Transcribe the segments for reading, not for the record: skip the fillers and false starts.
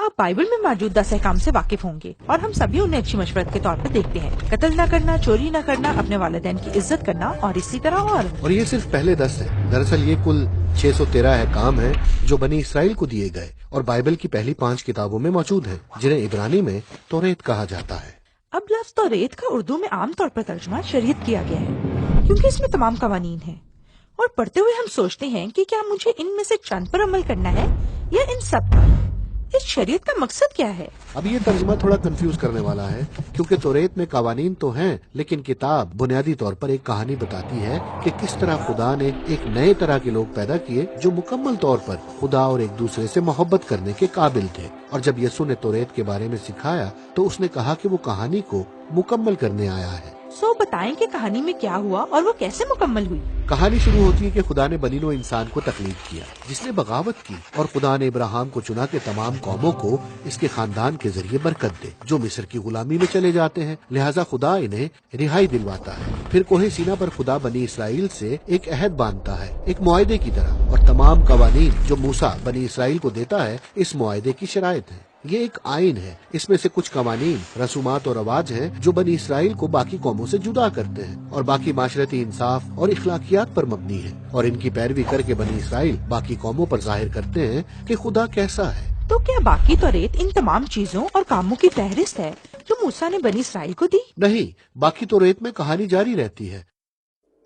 आप बाइबल में मौजूद 10 अहकाम से वाकिफ होंगे और हम सभी उन्हें अच्छी मशवरत के तौर पर देखते हैं। कत्ल न करना, चोरी न करना, अपने वालिदैन की इज्जत करना और इसी तरह और ये सिर्फ पहले 10 है। दरअसल ये कुल 613 अहकाम है जो बनी इसराइल को दिए गए और बाइबल की पहली 5 किताबों में मौजूद हैं, जिन्हें इब्रानी में तौरेत कहा जाता है। अब लफ्ज़ तौरेत का उर्दू में आम तौर पर तर्जुमा शरीयत किया गया है, क्योंकि इसमें तमाम कवानीन हैं। और पढ़ते हुए हम सोचते हैं कि क्या मुझे इनमें से चंद पर अमल करना है या इन सब पर। इस शरीयत का मकसद क्या है? अब ये तर्जुमा थोड़ा कंफ्यूज करने वाला है, क्योंकि तौरेत में कवानीन तो हैं, लेकिन किताब बुनियादी तौर पर एक कहानी बताती है कि किस तरह खुदा ने एक नए तरह के लोग पैदा किए जो मुकम्मल तौर पर खुदा और एक दूसरे से मोहब्बत करने के काबिल थे। और जब यीशु ने तौरेत के बारे में सिखाया तो उसने कहा कि वो कहानी को मुकम्मल करने आया है। सो बताएं कि कहानी में क्या हुआ और वो कैसे मुकम्मल हुई। कहानी शुरू होती है कि खुदा ने बनी नौ इंसान को तख्लीक किया जिसने बगावत की, और खुदा ने इब्राहिम को चुना के तमाम कौमों को इसके खानदान के जरिए बरकत दे जो मिस्र की गुलामी में चले जाते हैं। लिहाजा खुदा इन्हें रिहाई दिलवाता है। फिर कोहे सीना पर खुदा बनी इसराइल से एक अहद बांधता है, एक मुआहदे की तरह, और तमाम कवानीन जो मूसा बनी इसराइल को देता है इस मुआहदे की शराइत है। ये एक आइन है। इसमें से कुछ कवानीन, रसूमात और रवाज हैं जो बनी इसराइल को बाकी कौमों से जुदा करते हैं, और बाकी माशरती इंसाफ और इखलाकियात पर मबनी है। और इनकी पैरवी करके बनी इसराइल बाकी कौमों पर जाहिर करते हैं कि खुदा कैसा है। तो क्या बाकी तौरेत इन तमाम चीजों और कामों की फहरिस्त है जो मूसा ने बनी इसराइल को दी? नहीं, बाकी तौरेत में कहानी जारी रहती है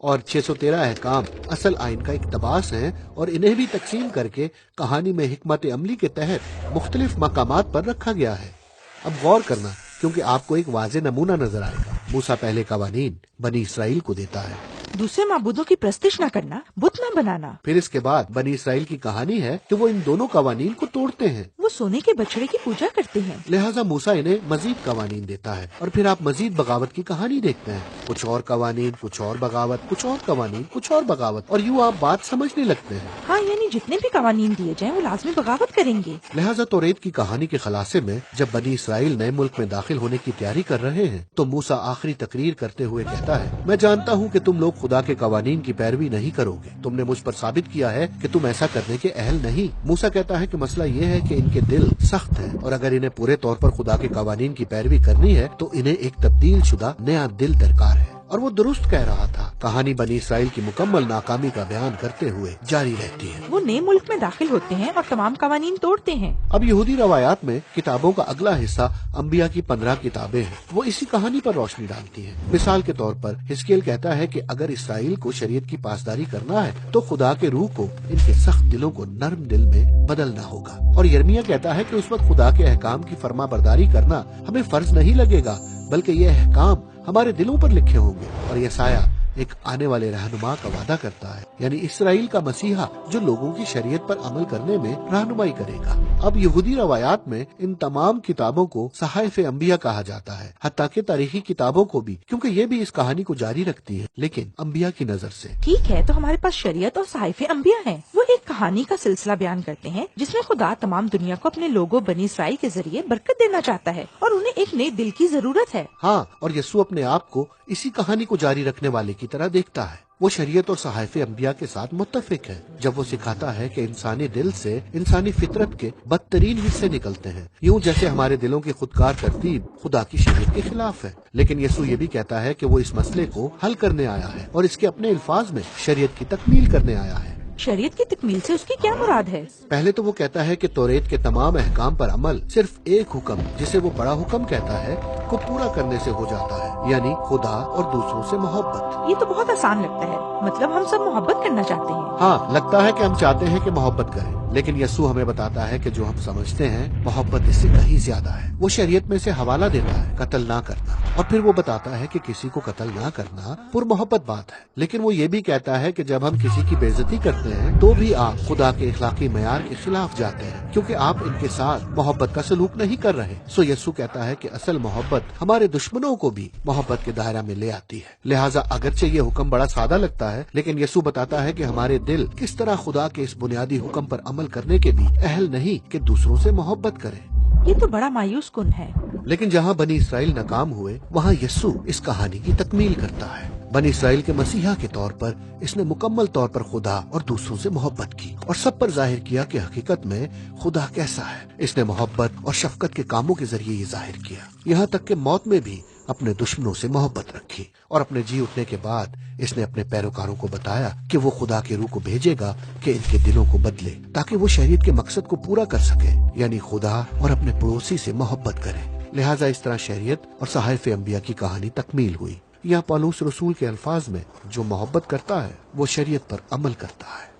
और 613 अहकाम असल आइन का इक्तबास हैं, और इन्हें भी तकसीम करके कहानी में हिकमत अमली के तहत मुख्तलिफ मकामात पर रखा गया है। अब गौर करना, क्योंकि आपको एक वाज़े नमूना नजर आएगा। मूसा पहले कवानीन बनी इसराइल को देता है। दूसरे माबूदों की प्रस्तिश न करना, बुत न बनाना। फिर इसके बाद बनी इसराइल की कहानी है कि वो इन दोनों कवानीन को तोड़ते हैं। वो सोने के बछड़े की पूजा करते हैं। लिहाजा मूसा इन्हें मजीद कवानीन देता है, और फिर आप मजीद बगावत की कहानी देखते हैं। कुछ और कवानीन, कुछ और बगावत, कुछ और कवानीन, कुछ और बगावत, और यूँ आप बात समझने लगते हैं। हाँ, यानी जितने भी कवानीन दिए जाएं वो लाजमी बगावत करेंगे। लिहाजा तौरेत की कहानी के खलासे में जब बनी इसराइल नए मुल्क में दाखिल होने की तैयारी कर रहे हैं तो मूसा आखिरी तकरीर करते हुए कहता है, मैं जानता हूँ कि तुम लोग खुदा के कवानीन की पैरवी नहीं करोगे। तुमने मुझ पर साबित किया है कि तुम ऐसा करने के अहल नहीं। मूसा कहता है कि मसला ये है कि इनके दिल सख्त है, और अगर इन्हें पूरे तौर पर खुदा के कवानीन की पैरवी करनी है तो इन्हें एक तब्दील शुदा नया दिल दरकार है। और वो दुरुस्त कह रहा था। कहानी बनी इसराइल की मुकम्मल नाकामी का बयान करते हुए जारी रहती है। वो नए मुल्क में दाखिल होते हैं और तमाम कवानीन तोड़ते हैं। अब यहूदी रवायात में किताबों का अगला हिस्सा अंबिया की 15 किताबें हैं। वो इसी कहानी पर रोशनी डालती हैं। मिसाल के तौर पर हिजकिय्याल कहता है कि अगर इसराइल को शरीयत की पासदारी करना है तो खुदा के रूह को इनके सख्त दिलों को नरम दिल में बदलना होगा। और यिर्मयाह कहता है कि उस वक्त खुदा के अहकाम की फर्मा बरदारी करना हमें फर्ज नहीं लगेगा, बल्कि ये अहकाम हमारे दिलों पर लिखे होंगे। और यसाया एक आने वाले रहनुमा का वादा करता है, यानी इसराइल का मसीहा जो लोगों की शरीयत पर अमल करने में रहनुमाई करेगा। अब यहूदी रवायात में इन तमाम किताबों को सहाइफ़े अंबिया कहा जाता है, हत्ता के तारीखी किताबों को भी, क्योंकि ये भी इस कहानी को जारी रखती है, लेकिन अंबिया की नजर से। ठीक है, तो हमारे पास शरीयत और सहाइफ़े अंबिया हैं। वो एक कहानी का सिलसिला बयान करते हैं जिसमें खुदा तमाम दुनिया को अपने लोगों बनी इसराइल के जरिए बरकत देना चाहता है और उन्हें एक नए दिल की जरूरत है। हाँ, और यीशु अपने आप को इसी कहानी को जारी रखने वाले की तरह देखता है। वो शरीयत और सहाइफ़े अंबिया के साथ मुत्तफिक है जब वो सिखाता है कि इंसानी दिल से इंसानी फितरत के बदतरीन हिस्से निकलते हैं, यूं जैसे हमारे दिलों की खुदकार तरतीब खुदा की शरीयत के खिलाफ है। लेकिन यीशु ये भी कहता है कि वो इस मसले को हल करने आया है और इसके अपने अल्फाज में शरीयत की तकमील करने आया है। शरीयत की तकमील से उसकी क्या मुराद है? पहले तो वो कहता है कि तौरेत के तमाम अहकाम पर अमल सिर्फ एक हुक्म, जिसे वो बड़ा हुक्म कहता है, को पूरा करने से हो जाता है, यानी खुदा और दूसरों से मोहब्बत। ये तो बहुत आसान लगता है, मतलब हम सब मोहब्बत करना चाहते हैं। हाँ, लगता है कि हम चाहते हैं कि मोहब्बत करें, लेकिन यीशु हमें बताता है कि जो हम समझते हैं मोहब्बत इससे कहीं ज्यादा है। वो शरीयत में से हवाला देता है कत्ल ना करना, और फिर वो बताता है कि किसी को कत्ल ना करना पुरमोहब्बत बात है। लेकिन वो ये भी कहता है कि जब हम किसी की बेइज्जती करते हैं तो भी आप खुदा के इखलाकी मयार के खिलाफ जाते हैं, क्योंकि आप इनके साथ मोहब्बत का सलूक नहीं कर रहे। सो यीशु कहता है कि असल मोहब्बत हमारे दुश्मनों को भी मोहब्बत के दायरा में ले आती है। लिहाजा अगरचे ये हुक्म बड़ा सादा लगता है, लेकिन यीशु बताता है कि हमारे दिल किस तरह खुदा के इस बुनियादी हुक्म पर अमल करने के भी अहल नहीं कि दूसरों से मोहब्बत करें। ये तो बड़ा मायूस कुन है। लेकिन जहाँ बनी इसराइल नाकाम हुए वहाँ यीशु इस कहानी की तकमील करता है। بنی اسرائیل کے مسیحا کے طور پر اس نے مکمل طور پر خدا اور دوسروں سے محبت کی اور سب پر ظاہر کیا کہ حقیقت میں خدا کیسا ہے۔ اس نے محبت اور شفقت کے کاموں کے ذریعے یہ ظاہر کیا، یہاں تک کہ موت میں بھی اپنے دشمنوں سے محبت رکھی، اور اپنے جی اٹھنے کے بعد اس نے اپنے پیروکاروں کو بتایا کہ وہ خدا کے روح کو بھیجے گا کہ ان کے دلوں کو بدلے تاکہ وہ شریعت کے مقصد کو پورا کر سکے، یعنی خدا اور اپنے پڑوسی سے محبت کرے۔ لہٰذا اس طرح شریعت اور صحائف انبیاء کی کہانی تکمیل ہوئی۔ یہاں پولس رسول کے الفاظ میں جو محبت کرتا ہے وہ شریعت پر عمل کرتا ہے۔